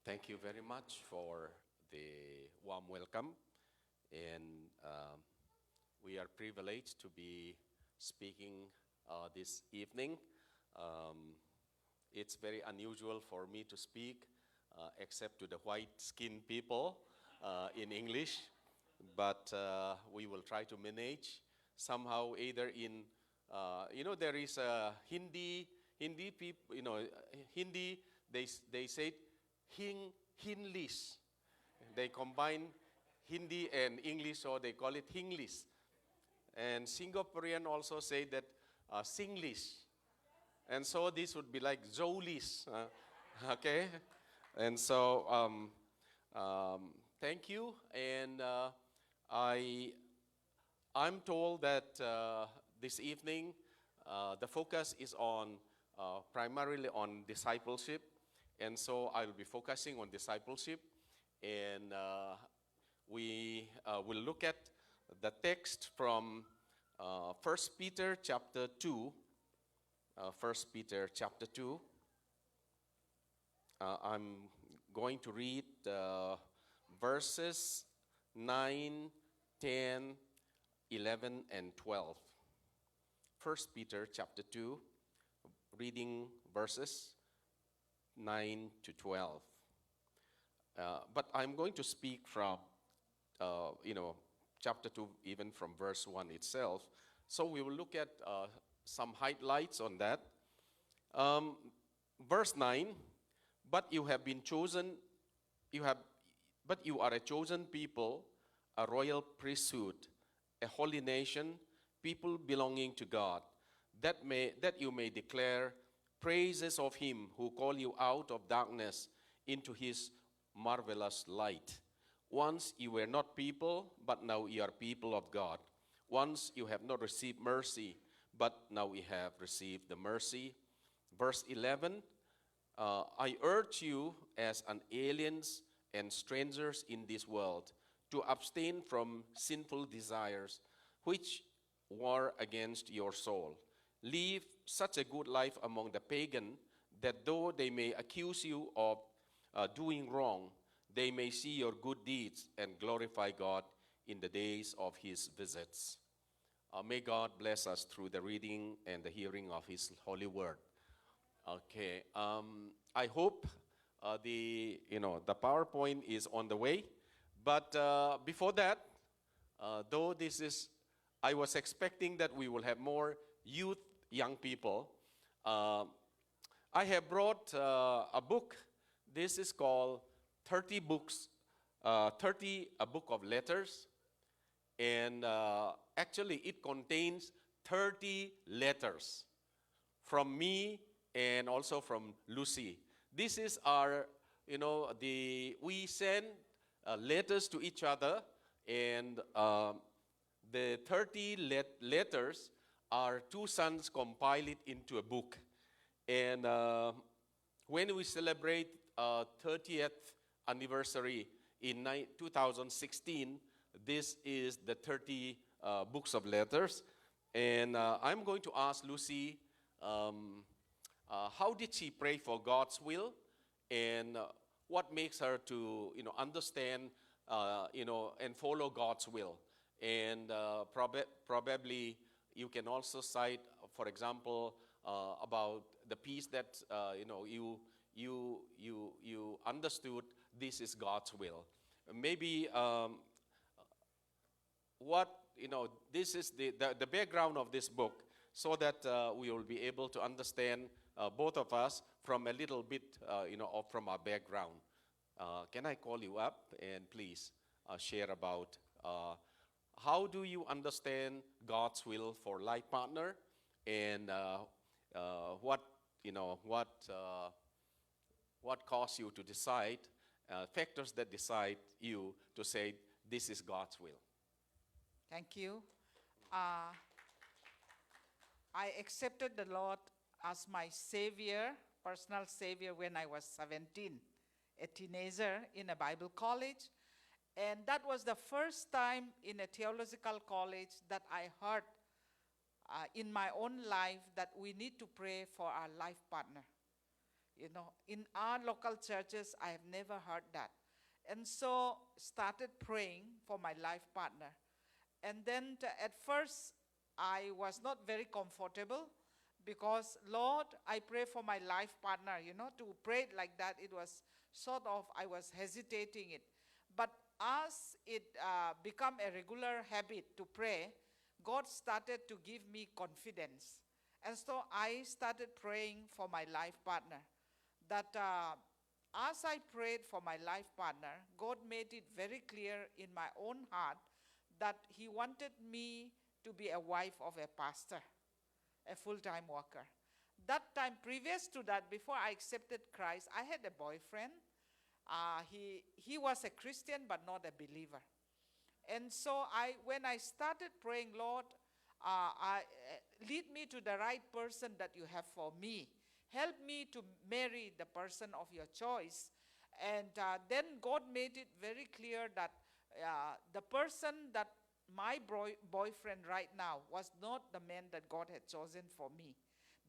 Thank you very much for the warm welcome. And we are privileged to be speaking this evening. It's very unusual for me to speak, except to the white-skinned people in English. But we will try to manage somehow either in, there is a Hindi people, Hindi, they say Hinglish. They combine Hindi and English, so they call it Hinglish. And Singaporean also say that Singlish. And so this would be like Zolish. Okay? And so thank you. And I'm told that this evening the focus is on primarily on discipleship. And so I'll be focusing on discipleship, and we will look at the text from 1 Peter chapter 2. 1 Peter chapter 2. I'm going to read verses 9, 10, 11, and 12. 1 Peter chapter 2, reading verses 9 to 12. But I'm going to speak from, chapter 2, even from verse 1 itself. So we will look at some highlights on that. Verse 9, but you have been chosen, but you are a chosen people, a royal priesthood, a holy nation, people belonging to God, that you may declare praises of him who called you out of darkness into his marvelous light. Once you were not people, but now you are people of God. Once you have not received mercy, but now we have received the mercy. Verse 11, I urge you as an aliens and strangers in this world to abstain from sinful desires which war against your soul. Live such a good life among the pagan that though they may accuse you of doing wrong, they may see your good deeds and glorify God in the days of his visits. May God bless us through the reading and the hearing of his holy word. Okay, I hope the PowerPoint is on the way. But before that, though I was expecting that we will have more young people. I have brought a book. This is called 30 Books, a book of letters. And actually it contains 30 letters from me and also from Lucy. This is our, we send letters to each other, and the 30 letters, our two sons compile it into a book. And when we celebrate 30th anniversary in 2016, this is the 30 books of letters. And I'm going to ask Lucy, how did she pray for God's will? And what makes her to understand and follow God's will? And probably you can also cite, for example, about the piece that you understood. This is God's will. Maybe this is the background of this book, so that we will be able to understand both of us from a little bit from our background. Can I call you up and please share about how do you understand God's will for life partner, and what caused you to decide, factors that decide you to say this is God's will? Thank you. I accepted the Lord as my Savior, personal Savior, when I was 17, a teenager in a Bible college. And that was the first time in a theological college that I heard in my own life that we need to pray for our life partner. In our local churches, I have never heard that. And so started praying for my life partner. And then at first, I was not very comfortable because, Lord, I pray for my life partner. To pray it like that, it was sort of, I was hesitating it. But as it became a regular habit to pray, God started to give me confidence. And so I started praying for my life partner. That as I prayed for my life partner, God made it very clear in my own heart that He wanted me to be a wife of a pastor, a full-time worker. That time, previous to that, before I accepted Christ, I had a boyfriend. He was a Christian but not a believer. And so when I started praying, Lord, lead me to the right person that you have for me. Help me to marry the person of your choice. And then God made it very clear that the person that my boyfriend right now was not the man that God had chosen for me.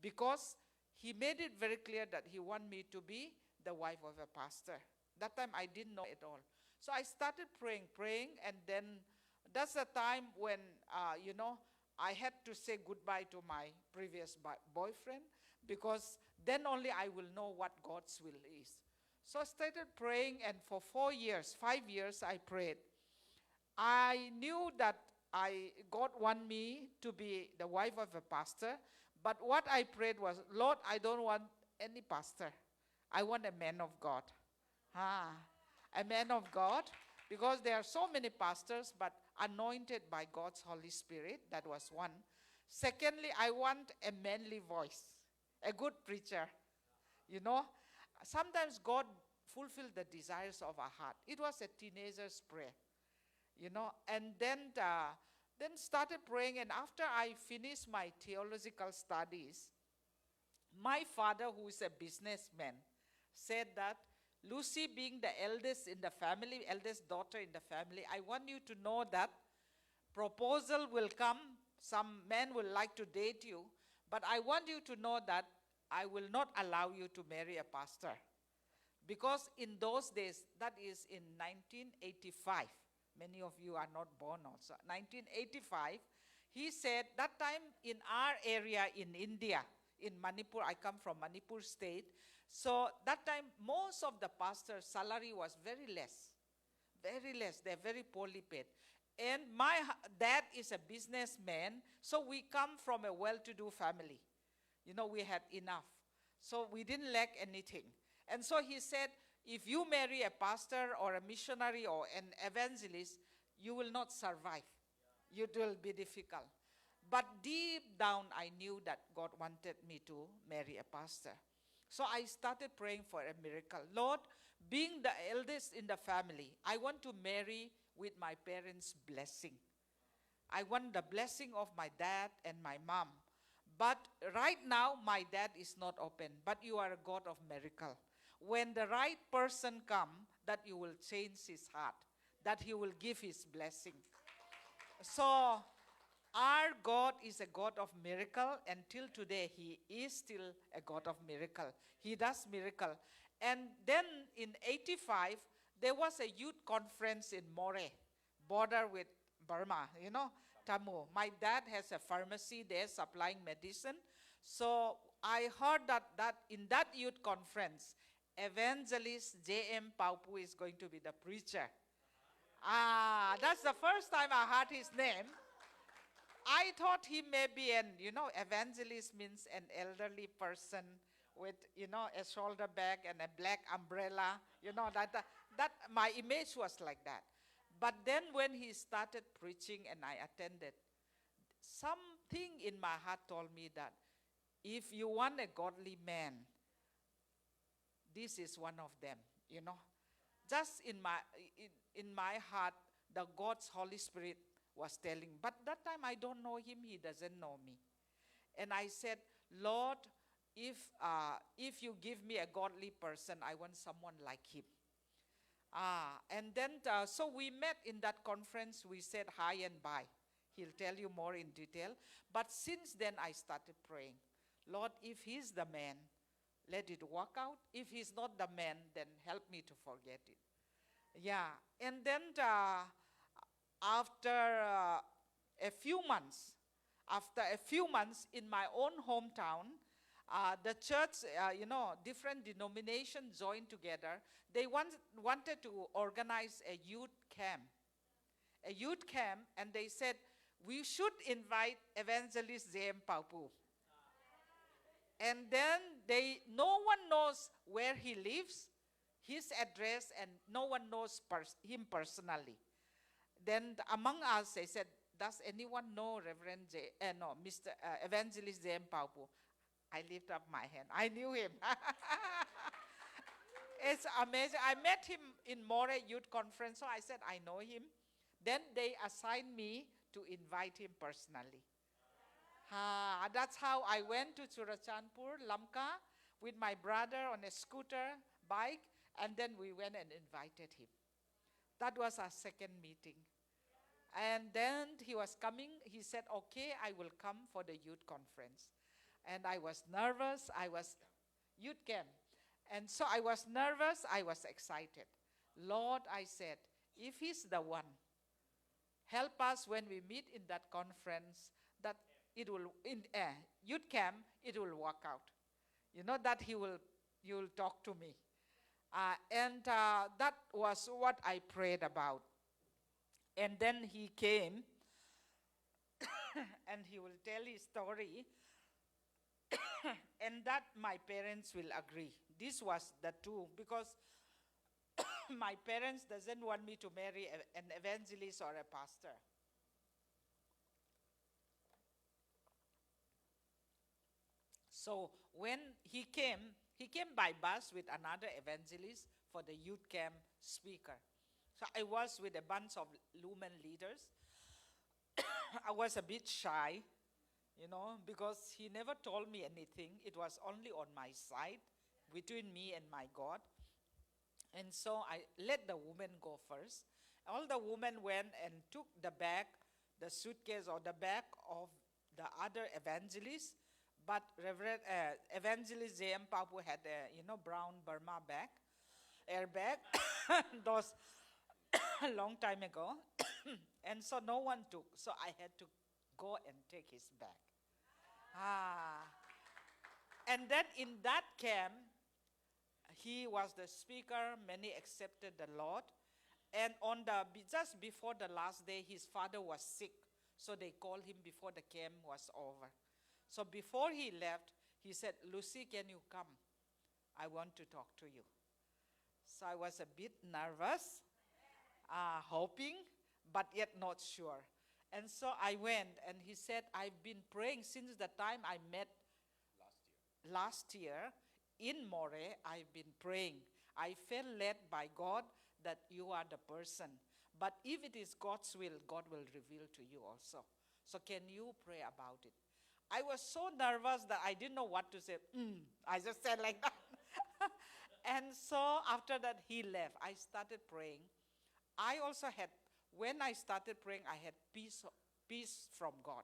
Because He made it very clear that He wanted me to be the wife of a pastor. That time I didn't know at all. So I started praying, and then that's the time when, I had to say goodbye to my previous boyfriend, because then only I will know what God's will is. So I started praying, and for 5 years I prayed. I knew that God wanted me to be the wife of a pastor, but what I prayed was, Lord, I don't want any pastor. I want a man of God. A man of God, because there are so many pastors, but anointed by God's Holy Spirit. That was one. Secondly, I want a manly voice, a good preacher. Sometimes God fulfilled the desires of our heart. It was a teenager's prayer, and then started praying. And after I finished my theological studies, my father, who is a businessman, said that, Lucy, being the eldest in the family, eldest daughter in the family, I want you to know that proposal will come. Some men will like to date you, but I want you to know that I will not allow you to marry a pastor. Because in those days, that is in 1985, many of you are not born also, 1985, he said, that time in our area in India, in Manipur, I come from Manipur state, so that time most of the pastors' salary was very less, they're very poorly paid. And my dad is a businessman, so we come from a well-to-do family. We had enough, so we didn't lack anything. And so he said, if you marry a pastor or a missionary or an evangelist, you will not survive. It will be difficult. But deep down, I knew that God wanted me to marry a pastor. So I started praying for a miracle. Lord, being the eldest in the family, I want to marry with my parents' blessing. I want the blessing of my dad and my mom. But right now, my dad is not open. But you are a God of miracle. When the right person comes, that you will change his heart, that he will give his blessing. So our God is a God of miracle. Until today, He is still a God of miracle. He does miracle. And then in 85, there was a youth conference in More, border with Burma, Tamu. My dad has a pharmacy there supplying medicine. So I heard that in that youth conference, evangelist J.M. Paupu is going to be the preacher. That's the first time I heard his name. I thought he may be evangelist means an elderly person with, a shoulder bag and a black umbrella. That my image was like that. But then when he started preaching and I attended, something in my heart told me that if you want a godly man, this is one of them, Just in my heart, the God's Holy Spirit was telling. But that time I don't know him, he doesn't know me. And I said, Lord, if you give me a godly person, I want someone like him. And then, so we met in that conference, we said hi and bye. He'll tell you more in detail. But since then I started praying, Lord, if he's the man, let it work out. If he's not the man, then help me to forget it. Yeah, and then after a few months, in my own hometown, the church, different denominations joined together. They wanted to organize a youth camp. And they said, we should invite evangelist J.M. Paupu. And then no one knows where he lives, his address, and no one knows him personally. Then among us, they said, does anyone know Mr. Evangelist J.M. Paupu? I lift up my hand. I knew him. It's amazing. I met him in More Youth Conference, so I said, I know him. Then they assigned me to invite him personally. That's how I went to Churachandpur, Lamka, with my brother on a scooter, bike, and then we went and invited him. That was our second meeting. And then he was coming. He said, okay, I will come for the youth conference. And I was nervous. I was youth camp. And so I was nervous. I was excited. Lord, I said, if he's the one, help us when we meet in that conference, that it will, in youth camp, it will work out. That you will talk to me. And that was what I prayed about. And then he came, and he will tell his story, and that my parents will agree. This was the two, because my parents doesn't want me to marry an evangelist or a pastor. So when he came by bus with another evangelist for the youth camp speaker. So I was with a bunch of Lumen leaders. I was a bit shy, because he never told me anything. It was only on my side, between me and my God. And so I let the women go first. All the women went and took the bag, the suitcase or the bag of the other evangelists. But Reverend Evangelist J.M. Paupu had a brown Burma bag, airbag, those a long time ago. And so no one took. So I had to go and take his bag. And then in that camp, he was the speaker. Many accepted the Lord. And just before the last day, his father was sick. So they called him before the camp was over. So before he left, he said, Lucy, can you come? I want to talk to you. So I was a bit nervous, hoping, but yet not sure. And so I went, and he said, I've been praying since the time I met last year in More. I've been praying. I felt led by God that you are the person. But if it is God's will, God will reveal to you also. So can you pray about it? I was so nervous that I didn't know what to say. I just said like that. And so after that, he left. I started praying. I also had, when I started praying, I had peace from God.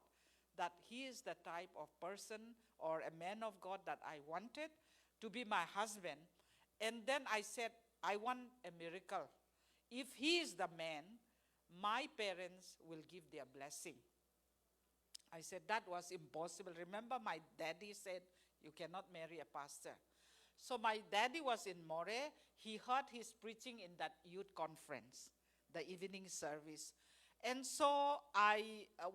That he is the type of person or a man of God that I wanted to be my husband. And then I said, I want a miracle. If he is the man, my parents will give their blessing. I said, that was impossible. Remember, my daddy said, you cannot marry a pastor. So my daddy was in More. He heard his preaching in that youth conference, the evening service. And so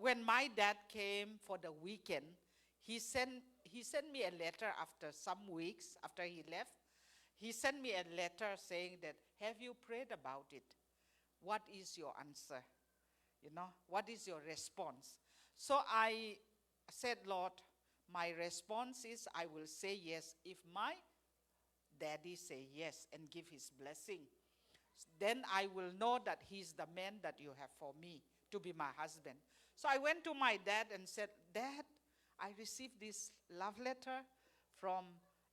when my dad came for the weekend, he sent me a letter after some weeks, after he left. He sent me a letter saying that, have you prayed about it? What is your answer? What is your response? So I said, Lord, my response is I will say yes if my daddy say yes and give his blessing. Then I will know that he's the man that you have for me to be my husband. So I went to my dad and said, Dad, I received this love letter from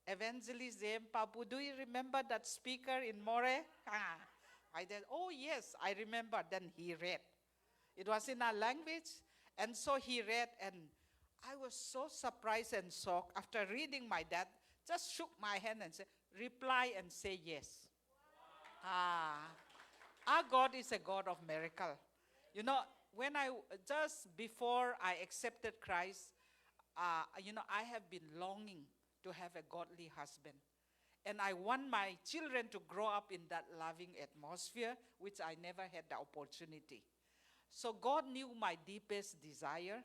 Evangelist J.M. Paupu. Do you remember that speaker in More? I said, oh yes, I remember. Then he read. It was in our language. And so he read, and I was so surprised and shocked. After reading, my dad just shook my hand and said, reply and say yes. Our God is a God of miracle. You know, just before I accepted Christ, I have been longing to have a godly husband. And I want my children to grow up in that loving atmosphere, which I never had the opportunity. So God knew my deepest desire.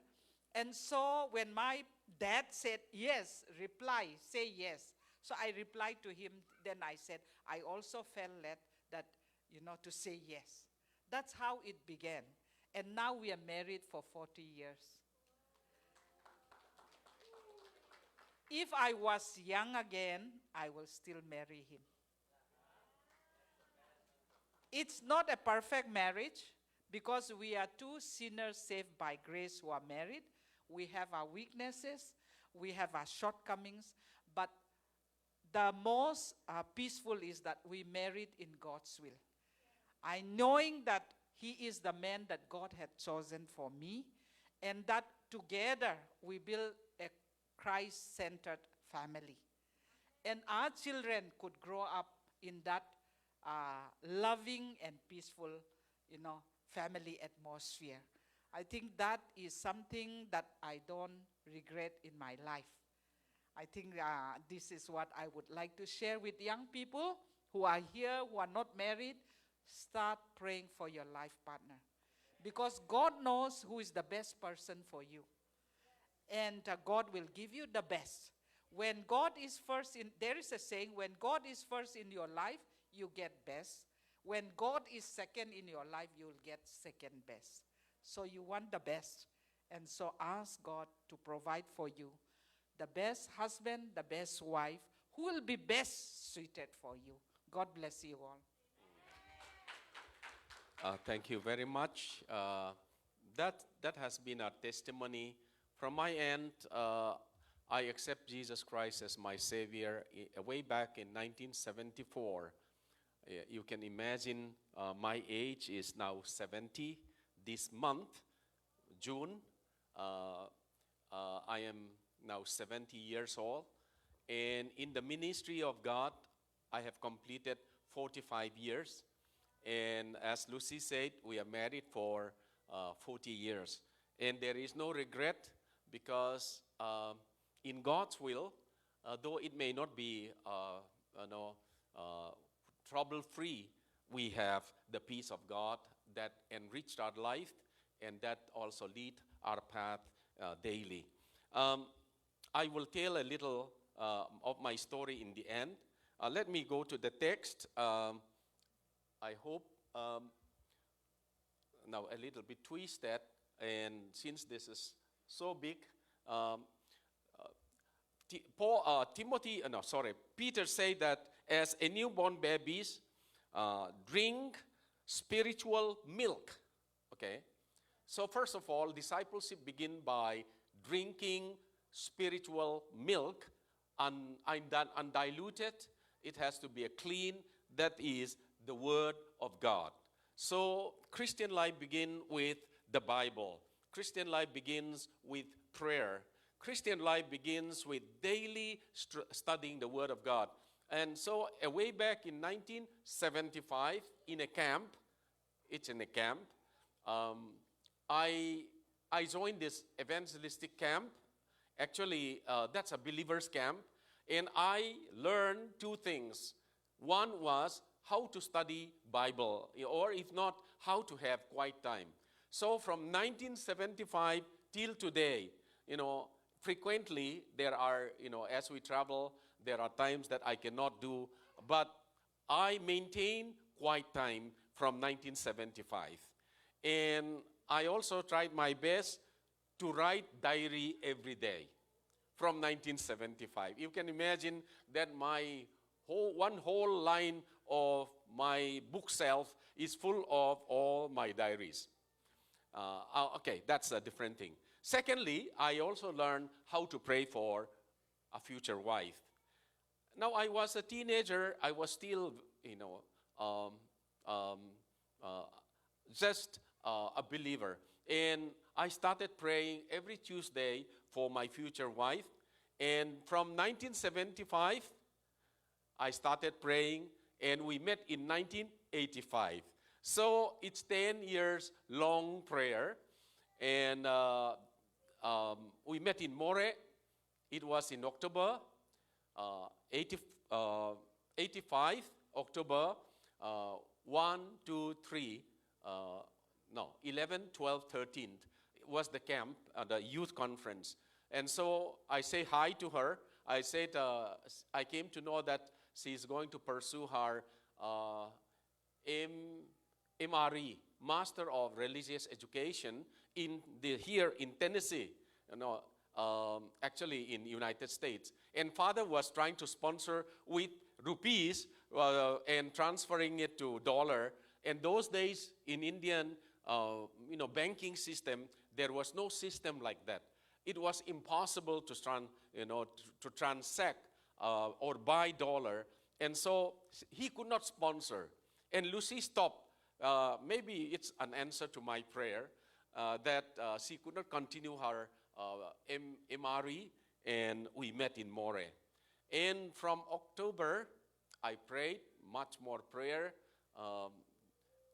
And so when my dad said, yes, reply, say yes. So I replied to him, then I said, I also felt led that, to say yes. That's how it began. And now we are married for 40 years. If I was young again, I will still marry him. It's not a perfect marriage because we are two sinners saved by grace who are married. We have our weaknesses, we have our shortcomings, but the most peaceful is that we married in God's will. I knowing that he is the man that God had chosen for me, and that together we build a Christ-centered family. And our children could grow up in that loving and peaceful, family atmosphere. I think that is something that I don't regret in my life. I think this is what I would like to share with young people who are here, who are not married. Start praying for your life partner. Because God knows who is the best person for you. And God will give you the best. When God is first there is a saying, when God is first in your life, you get best. When God is second in your life, you will get second best. So you want the best. And so ask God to provide for you the best husband, the best wife, who will be best suited for you. God bless you all. Thank you very much. That has been our testimony. From my end, I accept Jesus Christ as my Savior way back in 1974. You can imagine my age is now 70. This month, June, I am now 70 years old. And in the ministry of God, I have completed 45 years. And as Lucy said, we are married for 40 years. And there is no regret because in God's will, though it may not be trouble-free, we have the peace of God that enriched our life and that also lead our path daily. I will tell a little of my story in the end. Let me go to the text. I hope now a little bit twisted, and since this is so big, Peter said that as a newborn babies, drink spiritual milk. Okay, so first of all, discipleship begin by drinking spiritual milk, undiluted. It has to be a clean. That is the Word of God. So Christian life begins with the Bible. Christian life begins with prayer. Christian life begins with daily studying the Word of God. And so way back in 1975, in a camp, I joined this evangelistic camp. Actually, that's a believer's camp. And I learned two things. One was how to study Bible, or if not, how to have quiet time. So from 1975 till today, frequently there are, as we travel, there are times that I cannot do, but I maintain quiet time from 1975. And I also tried my best to write diary every day from 1975. You can imagine that my one whole line of my bookshelf is full of all my diaries. Okay, that's a different thing. Secondly, I also learned how to pray for a future wife. Now, I was a teenager. I was still, just a believer. And I started praying every Tuesday for my future wife. And from 1975, I started praying, and we met in 1985. So it's 10 years long prayer. And we met in More. It was in October 85, October 1, 2, 3, 11, 12, 13 was the camp, the youth conference. And so I say hi to her. I said, I came to know that she's going to pursue her MRE, Master of Religious Education, here in Tennessee, actually in United States. And father was trying to sponsor with rupees and transferring it to dollar. And those days in Indian, banking system, there was no system like that. It was impossible to transact or buy dollar. And so he could not sponsor. And Lucy stopped. Maybe it's an answer to my prayer that she could not continue her MRE, and we met in More. And from October, I prayed much more prayer.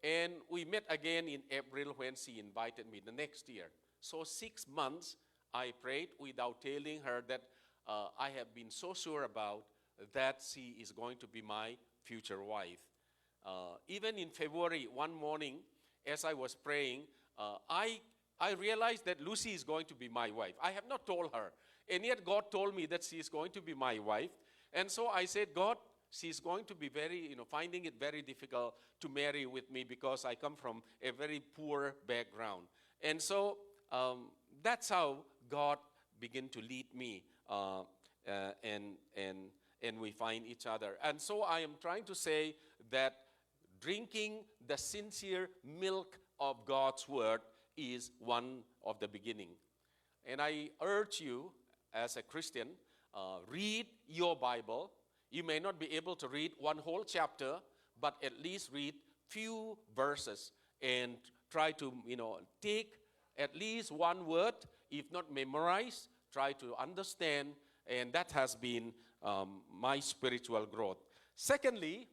And we met again in April when she invited me the next year. So 6 months I prayed without telling her that I have been so sure about that she is going to be my future wife. Even in February, one morning, as I was praying, I realized that Lucy is going to be my wife. I have not told her. And yet God told me that she is going to be my wife. And so I said, God, she's going to be finding it very difficult to marry with me because I come from a very poor background. And so that's how God began to lead me, and we find each other. And so I am trying to say that drinking the sincere milk of God's word is one of the beginning. And I urge you as a Christian, read your Bible. You may not be able to read one whole chapter, but at least read few verses and try to, take at least one word, if not memorize, try to understand, and that has been my spiritual growth. Secondly,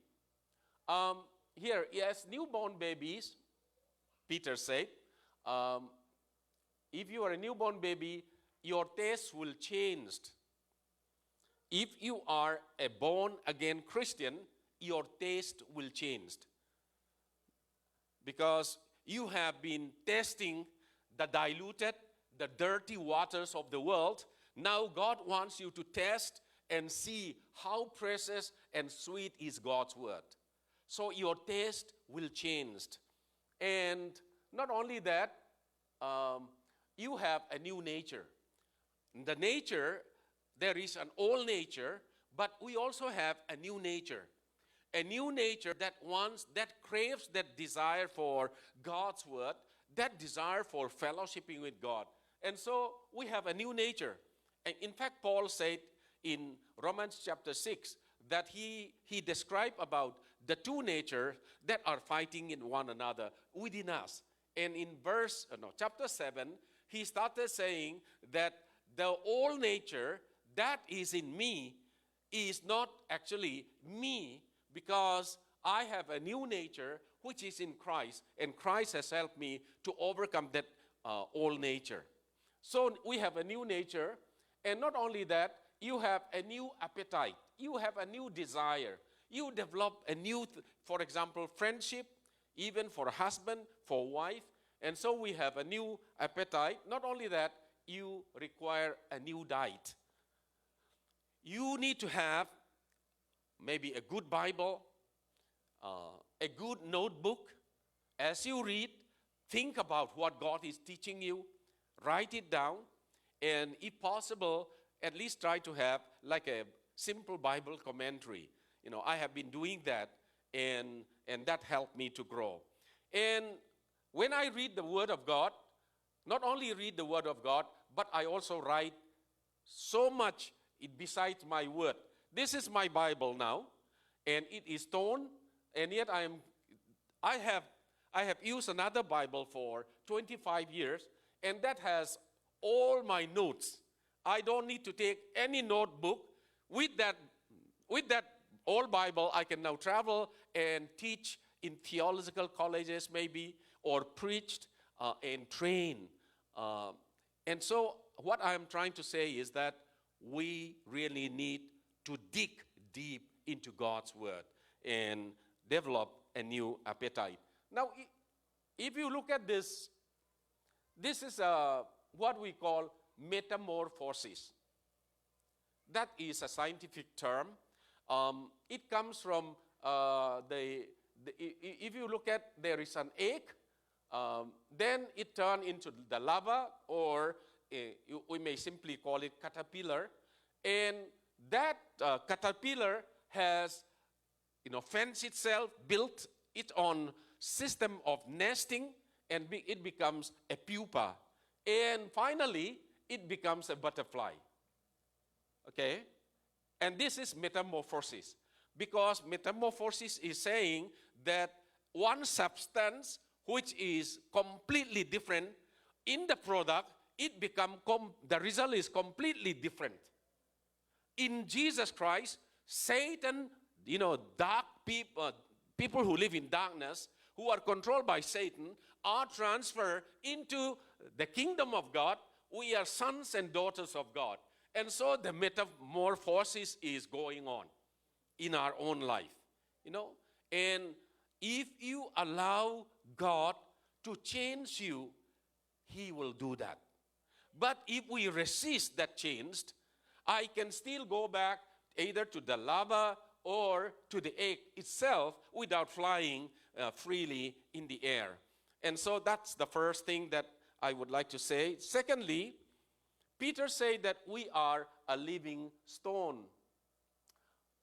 here, yes, newborn babies, Peter said, if you are a newborn baby, your taste will change. If you are a born-again Christian, your taste will change. Because you have been tasting the diluted, the dirty waters of the world. Now God wants you to test and see how precious and sweet is God's word. So your taste will change. And not only that, you have a new nature. The nature, there is an old nature, but we also have a new nature. A new nature that wants, that craves, that desire for God's word, that desire for fellowshipping with God. And so we have a new nature. And in fact, Paul said in Romans chapter 6 that he described about the two natures that are fighting in one another within us. And in chapter 7, he started saying that the old nature that is in me is not actually me, because I have a new nature which is in Christ, and Christ has helped me to overcome that old nature. So we have a new nature, and not only that, you have a new appetite, you have a new desire, you develop a new, for example, friendship, even for husband, for wife, and so we have a new appetite. Not only that, you require a new diet. You need to have maybe a good Bible, a good notebook. As you read, think about what God is teaching you, write it down, and if possible, at least try to have like a simple Bible commentary. I have been doing that, and that helped me to grow. And when I read the Word of God, not only read the Word of God, but I also write so much besides my word. This is my Bible now, and it is torn, and yet I have used another Bible for 25 years, and that has all my notes. I don't need to take any notebook. With that old Bible, I can now travel and teach in theological colleges maybe, or preached and train. And so what I'm trying to say is that we really need to dig deep into God's word and develop a new appetite. Now, if you look at this, this is what we call metamorphosis. That is a scientific term. It comes from if you look at, there is an egg, then it turns into the larva, or we may simply call it caterpillar. And that caterpillar has, fenced itself, built its own system of nesting, and it becomes a pupa. And finally, it becomes a butterfly. Okay? And this is metamorphosis. Because metamorphosis is saying that one substance which is completely different, in the product, the result is completely different. In Jesus Christ, Satan, dark people who live in darkness, who are controlled by Satan, are transferred into the kingdom of God. We are sons and daughters of God. And so the metamorphosis is going on in our own life, And if you allow God to change you, He will do that. But if we resist that change, I can still go back either to the larva or to the egg itself without flying freely in the air. And so that's the first thing that I would like to say. Secondly, Peter said that we are a living stone.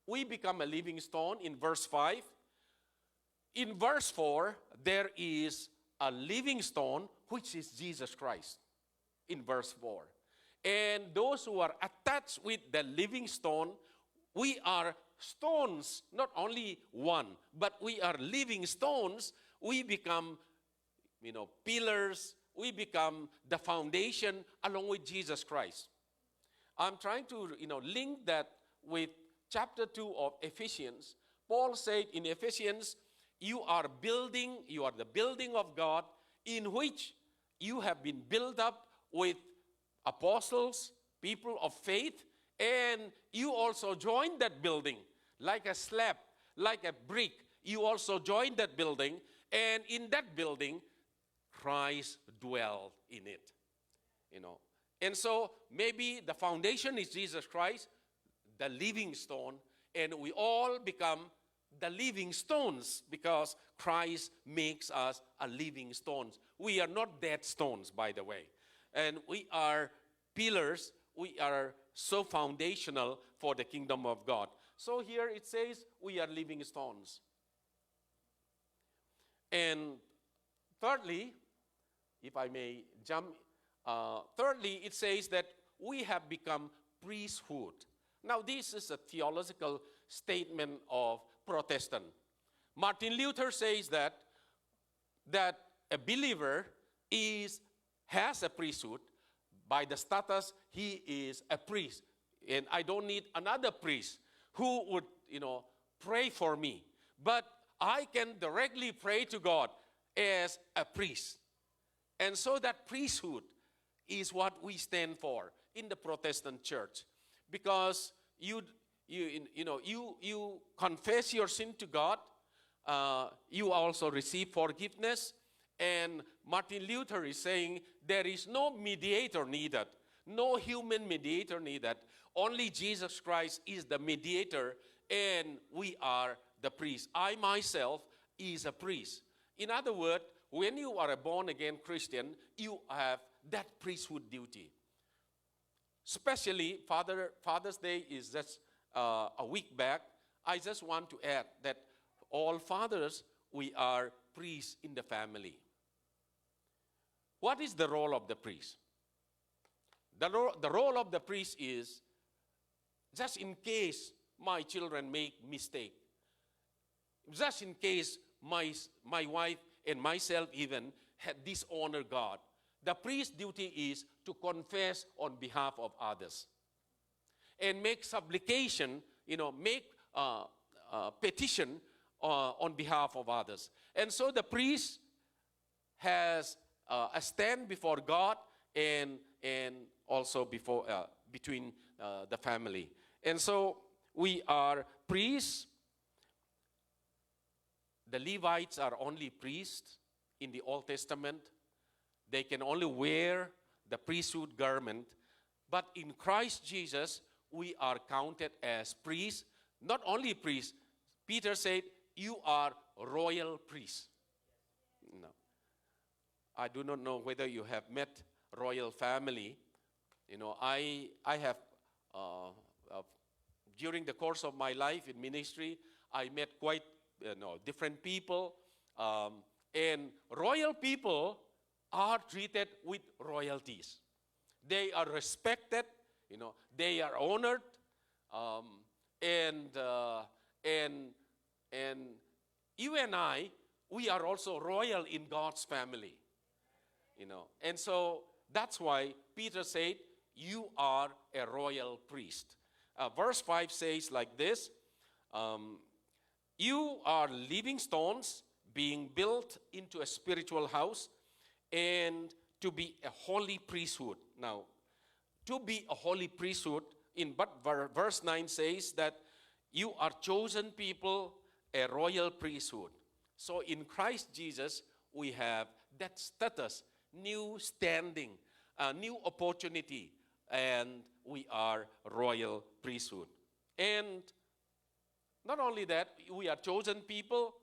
We become a living stone in verse 5. In verse 4, there is a living stone, which is Jesus Christ, in verse 4. And those who are attached with the living stone, we are stones, not only one, but we are living stones. We become, pillars. We become the foundation along with Jesus Christ. I'm trying to, link that with chapter 2 of Ephesians. Paul said in Ephesians, you are the building of God, in which you have been built up with apostles, people of faith, and you also join that building like a slab, like a brick. You also join that building, and in that building, Christ dwell in it, And so maybe the foundation is Jesus Christ, the living stone, and we all become the living stones because Christ makes us a living stones. We are not dead stones, by the way. And we are pillars. We are so foundational for the kingdom of God. So here it says we are living stones. And thirdly, if I may jump, thirdly, it says that we have become priesthood. Now, this is a theological statement of Protestant. Martin Luther says that a believer has a priesthood. By the status, he is a priest. And I don't need another priest who would, pray for me. But I can directly pray to God as a priest. And so that priesthood is what we stand for in the Protestant church. Because you confess your sin to God, you also receive forgiveness. And Martin Luther is saying there is no mediator needed, no human mediator needed. Only Jesus Christ is the mediator, and we are the priest. I myself is a priest. In other words, when you are a born-again Christian, you have that priesthood duty. Especially Father's Day is just a week back. I just want to add that all fathers, we are priests in the family. What is the role of the priest? The role of the priest is, just in case my children make mistake, just in case my wife and myself even had dishonored God, The priest's duty is to confess on behalf of others and make supplication, make petition on behalf of others. And so the priest has a stand before God and also between the family. And so we are priests. The Levites are only priests in the Old Testament. They can only wear the priesthood garment. But in Christ Jesus, we are counted as priests. Not only priests. Peter said, you are royal priests. No. I do not know whether you have met royal family. I have, during the course of my life in ministry, I met quite different people. And royal people are treated with royalties. They are respected, they are honored, and you and I, we are also royal in God's family, And so that's why Peter said, you are a royal priest. Verse 5 says like this, you are living stones being built into a spiritual house and to be a holy priesthood. Now, to be a holy priesthood, verse 9 says that you are chosen people, a royal priesthood. So in Christ Jesus, we have that status, new standing, a new opportunity, and we are royal priesthood. And not only that, we are chosen people.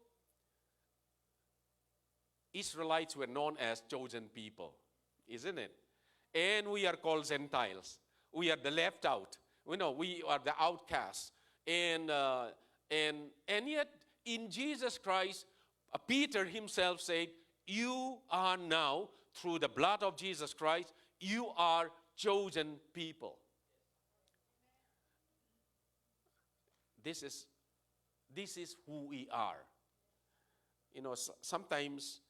Israelites were known as chosen people, isn't it? And we are called Gentiles. We are the left out. We are the outcasts. And yet, in Jesus Christ, Peter himself said, you are now, through the blood of Jesus Christ, you are chosen people. This is who we are. Sometimes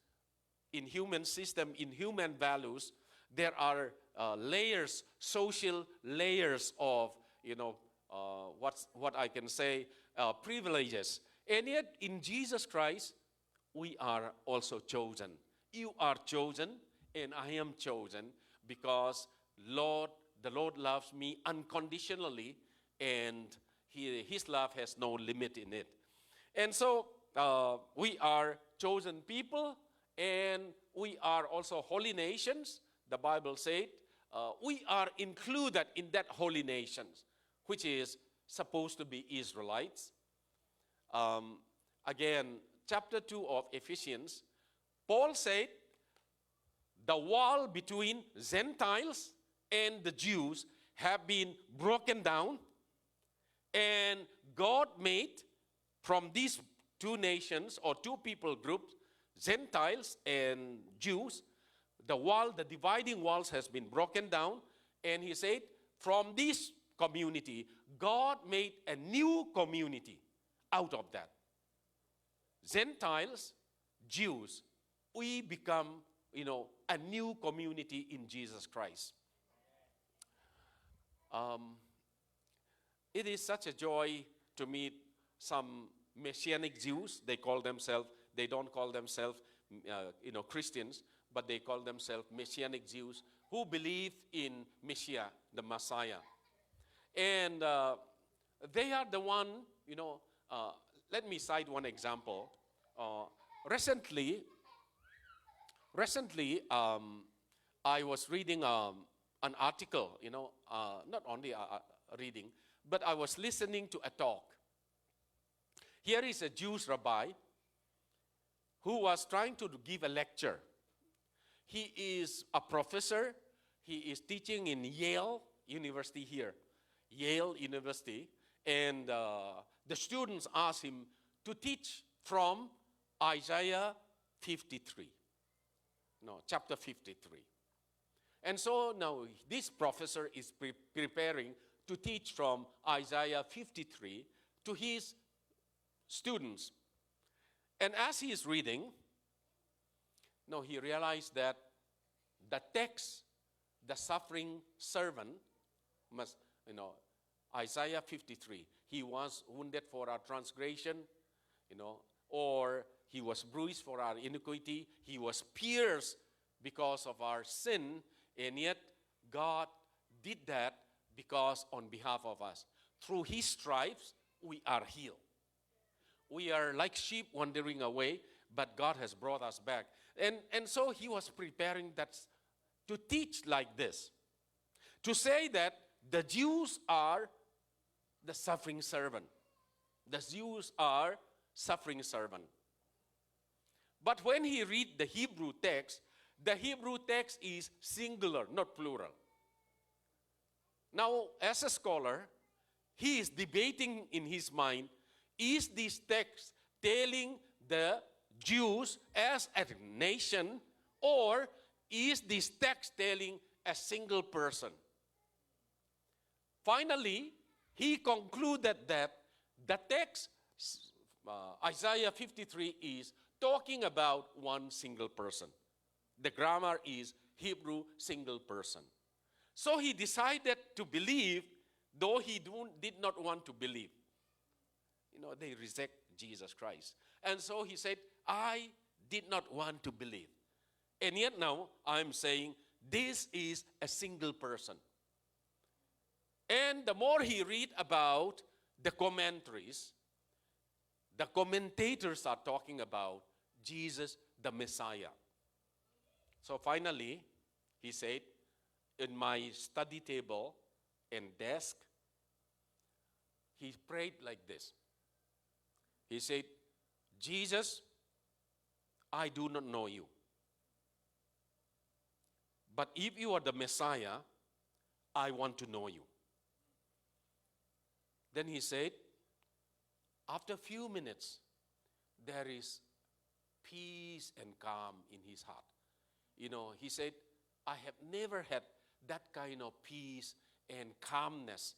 in human system, in human values, there are layers, social layers of, what I can say, privileges. And yet, in Jesus Christ, we are also chosen. You are chosen, and I am chosen because the Lord loves me unconditionally, and His love has no limit in it. And so, we are chosen people, and we are also holy nations. The Bible said we are included in that holy nations, which is supposed to be Israelites. Again, chapter 2 of Ephesians, Paul said, the wall between Gentiles and the Jews have been broken down, and God made from these two nations or two people groups, Gentiles and Jews, the dividing walls has been broken down, and he said, from this community, God made a new community out of that. Gentiles, Jews, we become, a new community in Jesus Christ. It is such a joy to meet some Messianic Jews. They don't call themselves, Christians, but they call themselves Messianic Jews who believe in the Messiah. And they are the one, let me cite one example. Recently, I was reading an article, not only reading, but I was listening to a talk. Here is a Jewish rabbi who was trying to give a lecture. He is a professor. He is teaching in Yale University here, Yale University. And the students asked him to teach from Isaiah 53. Chapter 53. And so now this professor is preparing to teach from Isaiah 53 to his students. And as he is reading, he realized that the text, the suffering servant, must, Isaiah 53, he was wounded for our transgression, or he was bruised for our iniquity, he was pierced because of our sin, and yet God did that because on behalf of us. Through his stripes, we are healed. We are like sheep wandering away, but God has brought us back. And so he was preparing that to teach like this, to say that the Jews are the suffering servant. The Jews are suffering servant. But when he read the Hebrew text is singular, not plural. Now, as a scholar, he is debating in his mind, is this text telling the Jews as a nation, or is this text telling a single person? Finally, he concluded that the text, Isaiah 53, is talking about one single person. The grammar is Hebrew single person. So he decided to believe, though he did not want to believe. They reject Jesus Christ. And so he said, I did not want to believe. And yet now I'm saying this is a single person. And the more he read about the commentaries, the commentators are talking about Jesus the Messiah. So finally, he said, in my study table and desk, he prayed like this. He said, Jesus, I do not know you. But if you are the Messiah, I want to know you. Then he said, after a few minutes, there is peace and calm in his heart. He said, I have never had that kind of peace and calmness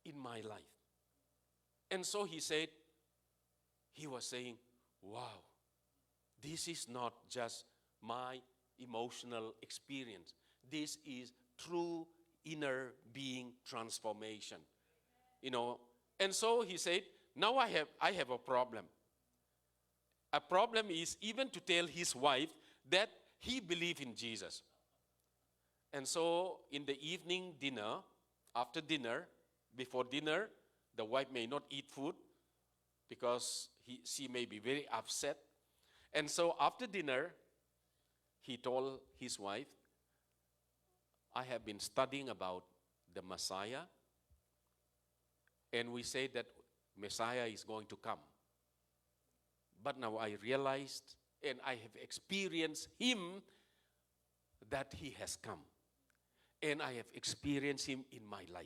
in my life. And so he said, he was saying, wow, this is not just my emotional experience. This is true inner being transformation. And so he said, now I have a problem. A problem is even to tell his wife that he believed in Jesus. And so in the evening dinner, after dinner, before dinner, the wife may not eat food because she may be very upset. And so after dinner, he told his wife, I have been studying about the Messiah, and we say that Messiah is going to come. But now I realized, and I have experienced him, that he has come. And I have experienced him in my life.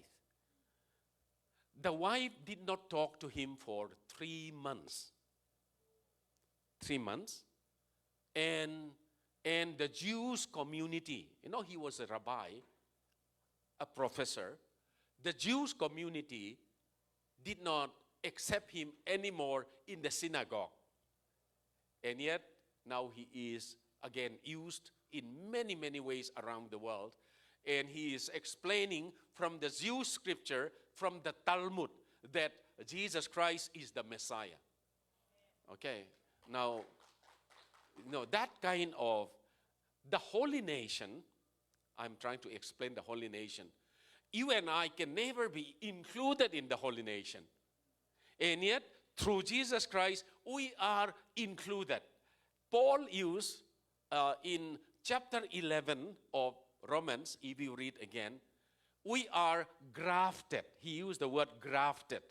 The wife did not talk to him for 3 months. 3 months. And the Jews community, he was a rabbi, a professor. The Jews community did not accept him anymore in the synagogue. And yet, now he is again used in many, many ways around the world. And he is explaining from the Jewish scripture, from the Talmud, that Jesus Christ is the Messiah. Okay, now, that kind of, the holy nation, I'm trying to explain the holy nation. You and I can never be included in the holy nation. And yet, through Jesus Christ, we are included. Paul used in chapter 11 of Romans, if you read again, we are grafted. He used the word grafted.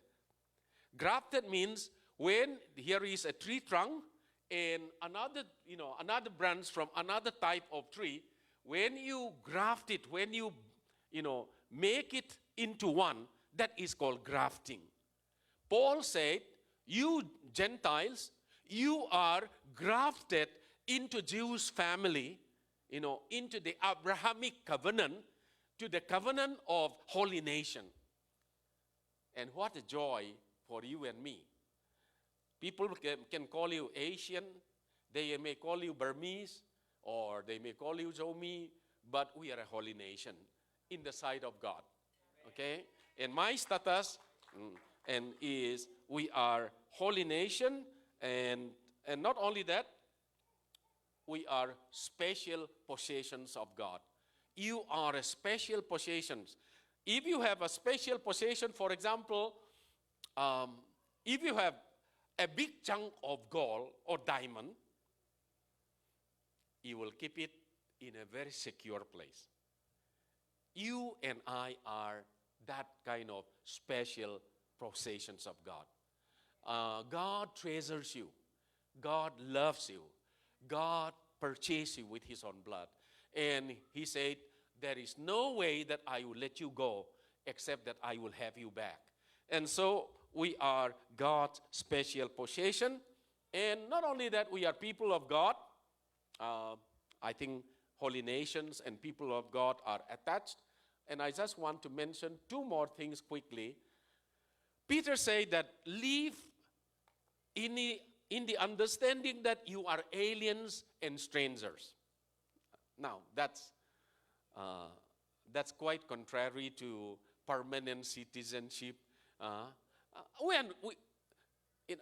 Grafted means when here is a tree trunk and another branch from another type of tree, when you graft it, when you make it into one, that is called grafting. Paul said, you Gentiles, you are grafted into Jewish family, into the Abrahamic covenant, to the covenant of holy nation. And what a joy for you and me. People can call you Asian, they may call you Burmese, or they may call you Zomi, but we are a holy nation in the sight of God. Okay? And my status and is we are holy nation, and not only that, we are special possessions of God. You are a special possessions. If you have a special possession, for example, if you have a big chunk of gold or diamond, you will keep it in a very secure place. You and I are that kind of special possessions of God. God treasures you. God loves you. God purchased you with his own blood. And he said, there is no way that I will let you go except that I will have you back. And so we are God's special possession. And not only that, we are people of God. I think holy nations and people of God are attached. And I just want to mention two more things quickly. Peter said that live in the understanding that you are aliens and strangers. Now, that's quite contrary to permanent citizenship.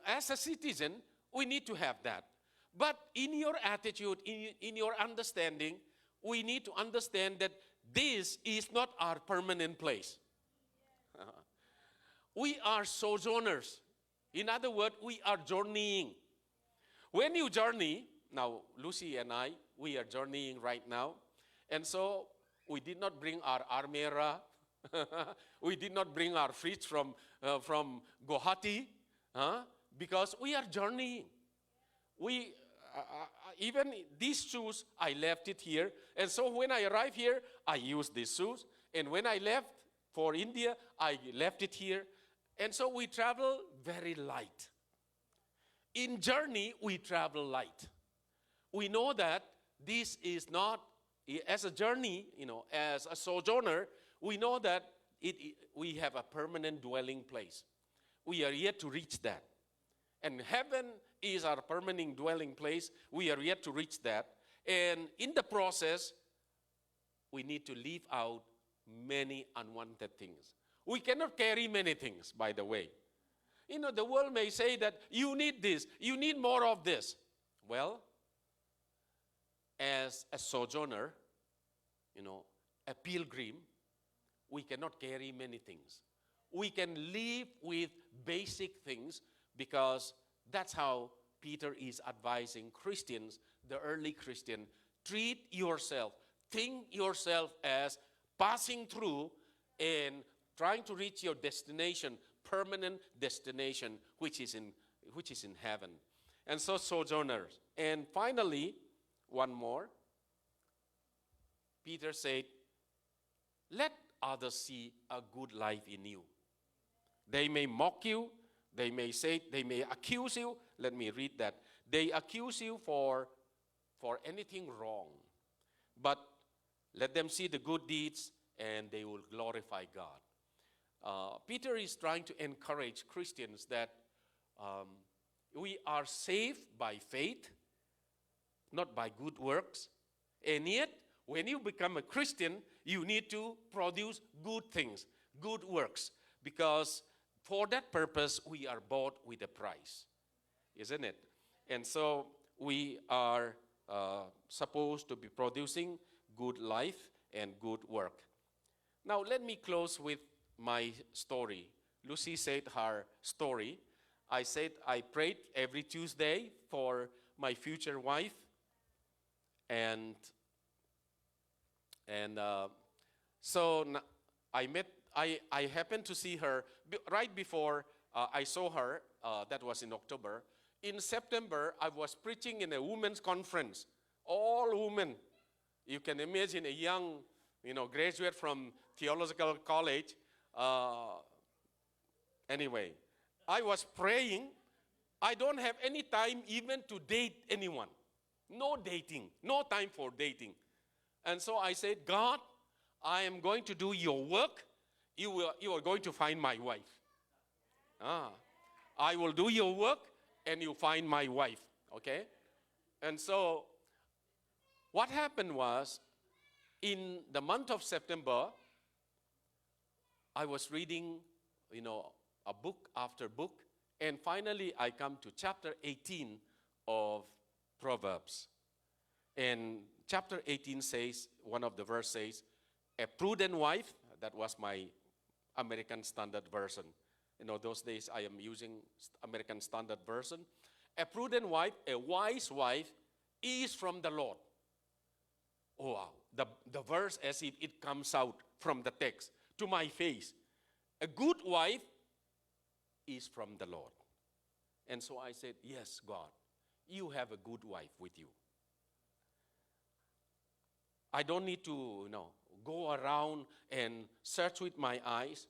As a citizen, we need to have that. But in your attitude, in your understanding, we need to understand that this is not our permanent place. We are sojourners. In other words, we are journeying. When you journey, now Lucy and I, we are journeying right now. And so we did not bring our Armera. We did not bring our fridge from Guwahati because we are journeying. Even these shoes, I left it here. And so when I arrived here, I used these shoes. And when I left for India, I left it here. And so we travel very light. In journey, we travel light. We know that this is not, as a journey, as a sojourner, we know that we have a permanent dwelling place. We are yet to reach that. And heaven is our permanent dwelling place. We are yet to reach that. And in the process, we need to leave out many unwanted things. We cannot carry many things, by the way. The world may say that you need this, you need more of this. Well, as a sojourner, a pilgrim, we cannot carry many things. We can live with basic things because that's how Peter is advising Christians, the early Christian. Treat yourself, think yourself as passing through and trying to reach your destination, permanent destination, which is in heaven. And so sojourners. And finally, one more. Peter said, let others see a good life in you. They may mock you. They may accuse you. Let me read that. They accuse you for anything wrong. But let them see the good deeds and they will glorify God. Peter is trying to encourage Christians that we are saved by faith, not by good works. And yet, when you become a Christian, you need to produce good things, good works, because for that purpose, we are bought with a price, isn't it? And so we are supposed to be producing good life and good work. Now, let me close with my story. Lucy said her story. I said I prayed every Tuesday for my future wife, and so I happened to see her right before I saw her. That was in October. In September, I was preaching in a women's conference, all women. You can imagine a young, graduate from theological college. Anyway, I was praying. I don't have any time even to date anyone. No dating, no time for dating. And so I said, God, I am going to do your work. You are going to find my wife. I will do your work and you find my wife. Okay? And so what happened was, In the month of September, I was reading, a book after book, and finally I come to chapter 18 of Proverbs. And chapter 18 says, one of the verse says, a prudent wife, that was my American Standard Version. Those days I am using American Standard Version. A prudent wife, a wise wife, is from the Lord. Oh, wow. The verse as if it comes out from the text to my face. A good wife is from the Lord. And so I said, yes, God, you have a good wife with you. I don't need to, go around and search with my eyes,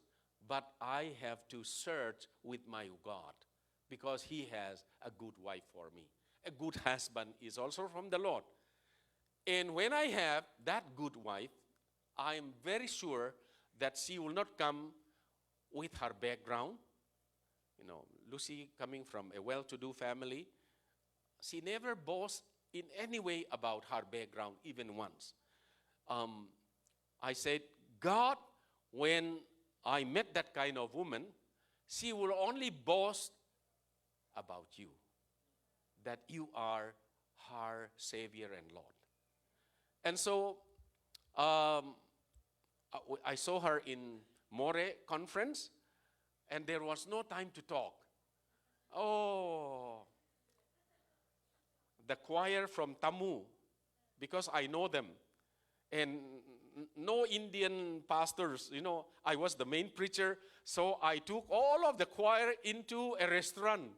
but I have to search with my God because He has a good wife for me. A good husband is also from the Lord. And when I have that good wife, I am very sure that she will not come with her background. Lucy coming from a well-to-do family, she never boasts in any way about her background, even once. I said, God, when I met that kind of woman, she will only boast about you, that you are her Savior and Lord. And so I saw her in More conference, and there was no time to talk. Oh, the choir from Tamu, because I know them. And no Indian pastors, I was the main preacher, so I took all of the choir into a restaurant.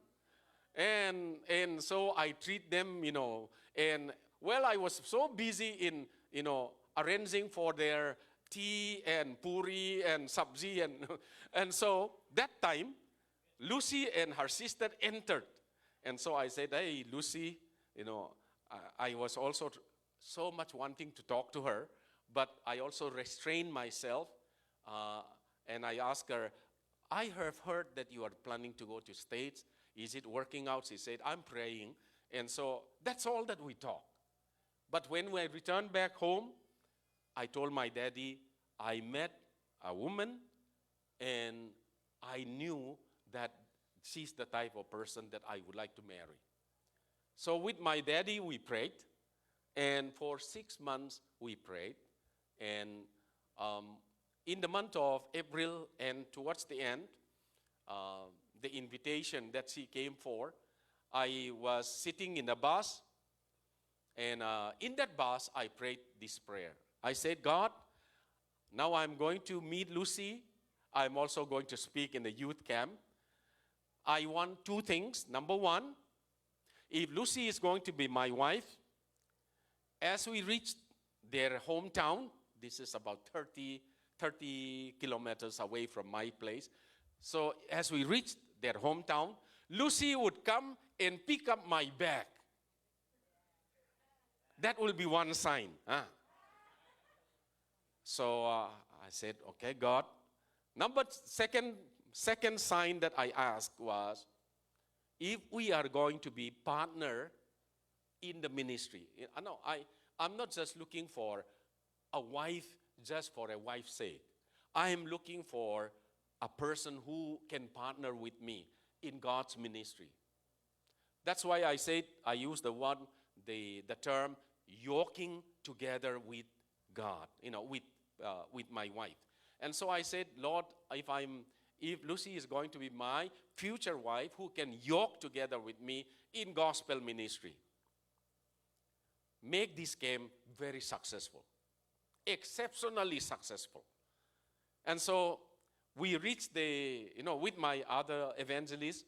And so I treat them, and I was so busy in, arranging for their tea and puri and sabzi and so that time, Lucy and her sister entered. And so I said, hey, Lucy, I was also so much wanting to talk to her, but I also restrained myself, and I asked her, I have heard that you are planning to go to States. Is it working out? She said, I'm praying. And so that's all that we talked. But when we returned back home, I told my daddy, I met a woman, and I knew that she's the type of person that I would like to marry. So with my daddy, we prayed. And for 6 months, we prayed. And in the month of April and towards the end, the invitation that she came for, I was sitting in the bus. And in that bus, I prayed this prayer. I said, God, now I'm going to meet Lucy. I'm also going to speak in the youth camp. I want 2 things. Number 1, if Lucy is going to be my wife, as we reached their hometown, this is about 30 kilometers away from my place. So as we reached their hometown, Lucy would come and pick up my bag. That will be one sign. So I said, okay, God. Second sign that I asked was, if we are going to be partner in the ministry. I'm not just looking for a wife just for a wife's sake. I am looking for a person who can partner with me in God's ministry. That's why I said, I use the term yoking together with God, with my wife. And so I said, Lord, if Lucy is going to be my future wife who can yoke together with me in gospel ministry, make this camp very successful, exceptionally successful. And so we reached with my other evangelists,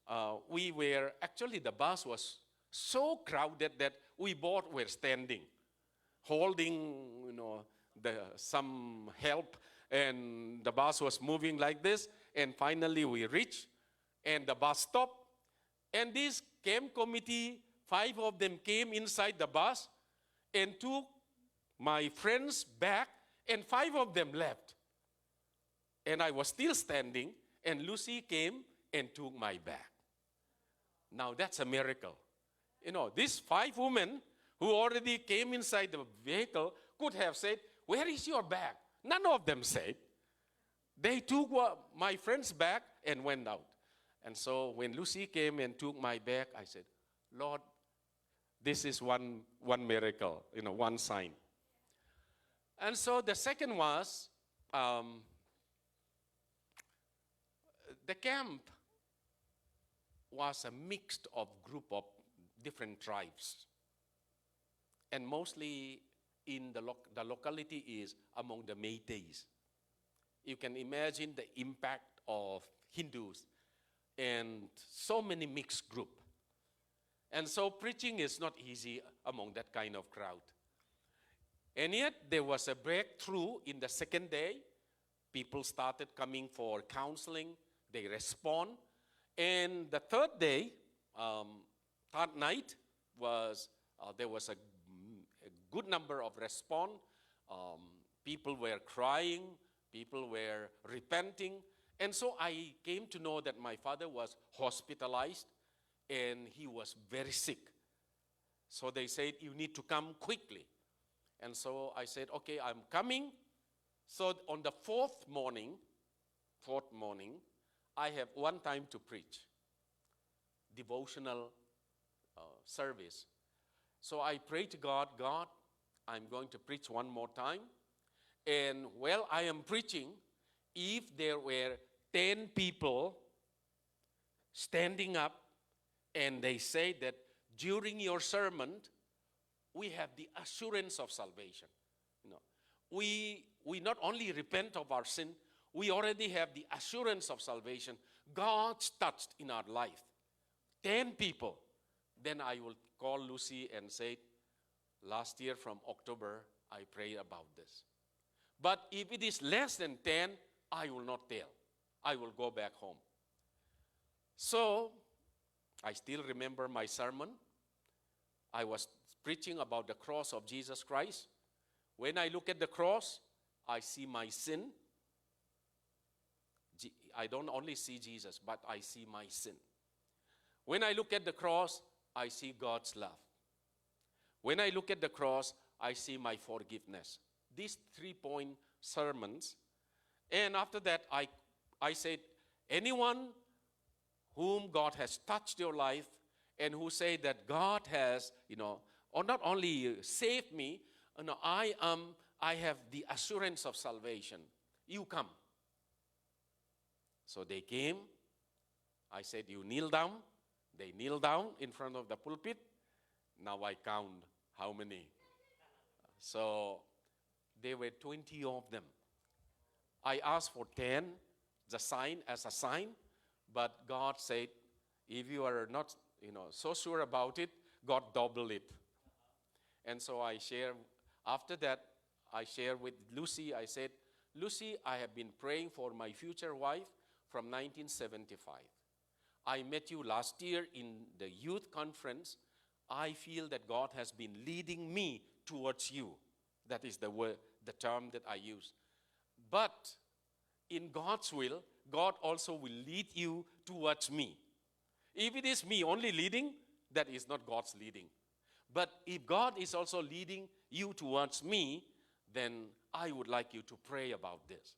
the bus was so crowded that we both were standing, holding, some help, and the bus was moving like this, and finally we reached, and the bus stopped, and this camp committee, 5 of them came inside the bus and took my friends back, and 5 of them left. And I was still standing, and Lucy came and took my bag. Now that's a miracle. These 5 women who already came inside the vehicle could have said, "Where is your bag?" None of them said. They took my friend's bag and went out. And so when Lucy came and took my bag, I said, "Lord, this is one miracle, one sign." And so the second was, the camp was a mixed of group of different tribes. And mostly in the locality is among the Métis. You can imagine the impact of Hindus and so many mixed group. And so preaching is not easy among that kind of crowd. And yet there was a breakthrough in the second day. People started coming for counseling. They respond. And the third day, third night, there was a good number of response. People were crying. People were repenting. And so I came to know that my father was hospitalized and he was very sick. So they said, "You need to come quickly." And so I said, "Okay, I'm coming." So on the fourth morning, I have one time to preach, devotional service. So I prayed to God, "God, I'm going to preach one more time." And while I am preaching, if there were 10 people standing up and they say that during your sermon, we have the assurance of salvation. We not only repent of our sin, we already have the assurance of salvation. God's touched in our life. 10 people. Then I will call Lucy and say, "Last year from October, I prayed about this." But if it is less than 10, I will not tell. I will go back home. So I still remember my sermon. I was preaching about the cross of Jesus Christ. When I look at the cross, I see my sin. I don't only see Jesus, but I see my sin. When I look at the cross, I see God's love. When I look at the cross, I see my forgiveness. These 3-point sermons. And after that, I said, anyone whom God has touched your life and who say that God has, or not only saved me, I have the assurance of salvation. You come. So they came. I said, "You kneel down." They kneel down in front of the pulpit. Now I count how many. So there were 20 of them. I asked for 10, as a sign, but God said, if you are not, so sure about it, God doubled it. And so after that, I shared with Lucy. I said, "Lucy, I have been praying for my future wife from 1975. I met you last year in the youth conference. I feel that God has been leading me towards you." That is the word, the term that I use. But in God's will, God also will lead you towards me. If it is me only leading, that is not God's leading. But if God is also leading you towards me, then I would like you to pray about this.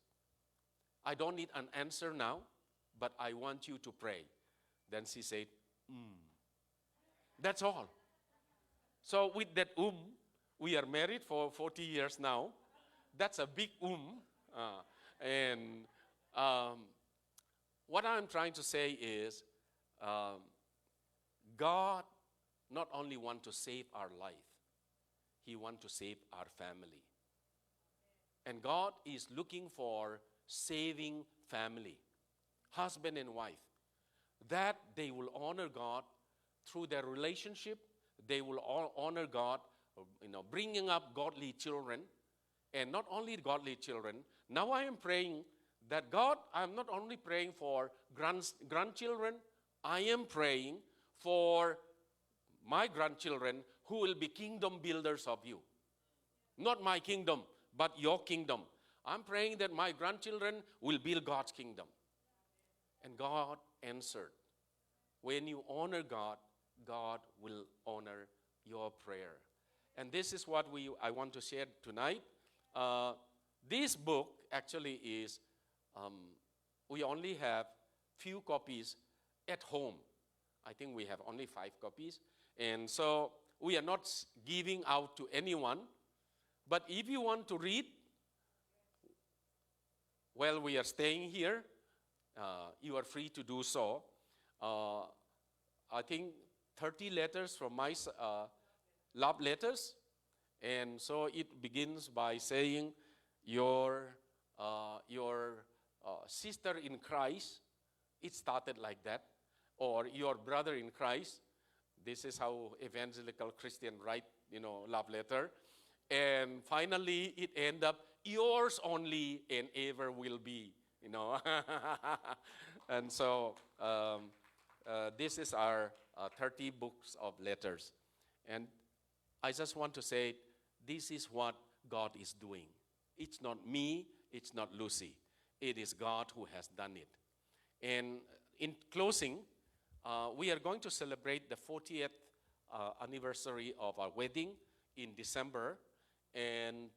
I don't need an answer now, but I want you to pray. Then she said, That's all. So with that we are married for 40 years now. That's a big And what I'm trying to say is, God not only wants to save our life, He wants to save our family. And God is looking for saving family, husband and wife, that they will honor God through their relationship. They will honor God, bringing up godly children, and not only godly children. Now I am praying that God, I'm not only praying for grandchildren, I am praying for my grandchildren who will be kingdom builders of you. Not my kingdom, but your kingdom. I'm praying that my grandchildren will build God's kingdom. And God answered. When you honor God, God will honor your prayer. And this is what I want to share tonight. This book actually is, we only have few copies at home. I think we have only 5 copies. And so we are not giving out to anyone. But if you want to read, while we are staying here, you are free to do so. I think 30 letters from my love letters. And so it begins by saying, your sister in Christ. It started like that. Or your brother in Christ. This is how evangelical Christian write, love letter. And finally, it end up, yours only and ever will be, And so this is our 30 books of letters. And I just want to say, this is what God is doing. It's not me, it's not Lucy. It is God who has done it. And in closing, we are going to celebrate the 40th anniversary of our wedding in December. And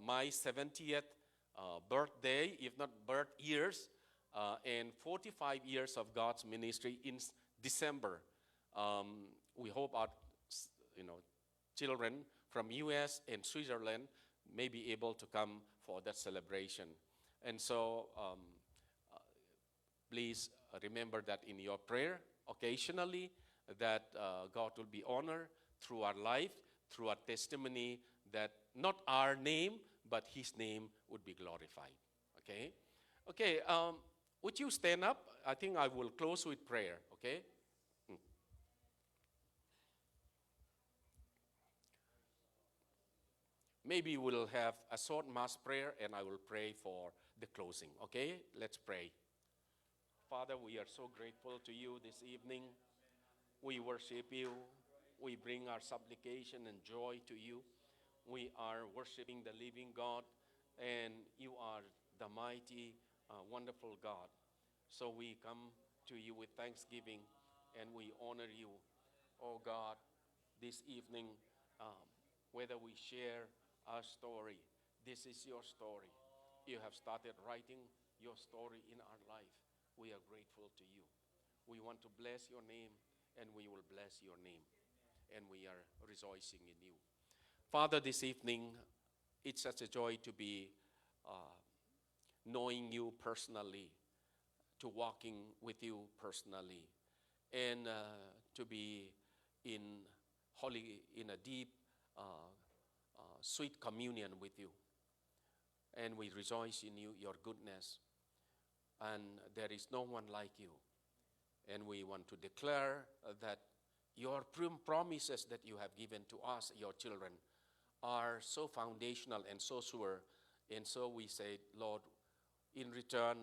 my 70th birthday, if not birth years, and 45 years of God's ministry in December. We hope our children from US and Switzerland may be able to come for that celebration. And so please remember that in your prayer occasionally, that God will be honored through our life, through our testimony, that not our name, but His name would be glorified. Okay? Okay, would you stand up? I think I will close with prayer, okay? Maybe we'll have a short mass prayer and I will pray for the closing, okay? Let's pray. Father, we are so grateful to you this evening. We worship you. We bring our supplication and joy to you. We are worshiping the living God, and you are the mighty, wonderful God. So we come to you with thanksgiving, and we honor you, oh God, this evening. Whether we share our story, this is your story. You have started writing your story in our life. We are grateful to you. We want to bless your name, and we will bless your name. And we are rejoicing in you. Father, this evening, it's such a joy to be knowing you personally, to walking with you personally, and to be in a deep, sweet communion with you. And we rejoice in you, your goodness. And there is no one like you. And we want to declare that your promises that you have given to us, your children, are so foundational and so sure. And so we say, Lord, in return,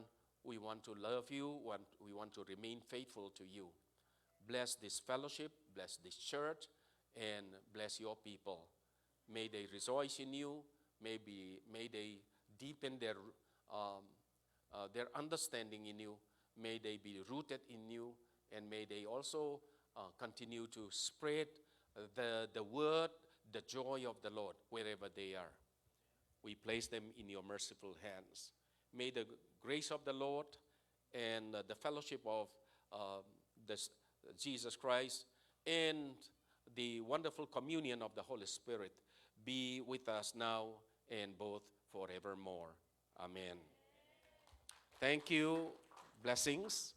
we want to love you, we want to remain faithful to you. Bless this fellowship, bless this church, and bless your people. May they rejoice in you. May they deepen their understanding in you. May they be rooted in you, and may they also continue to spread the word, the joy of the Lord wherever they are. We place them in your merciful hands. May the grace of the Lord and the fellowship of Jesus Christ and the wonderful communion of the Holy Spirit be with us now and both forevermore. Amen. Thank you. Blessings.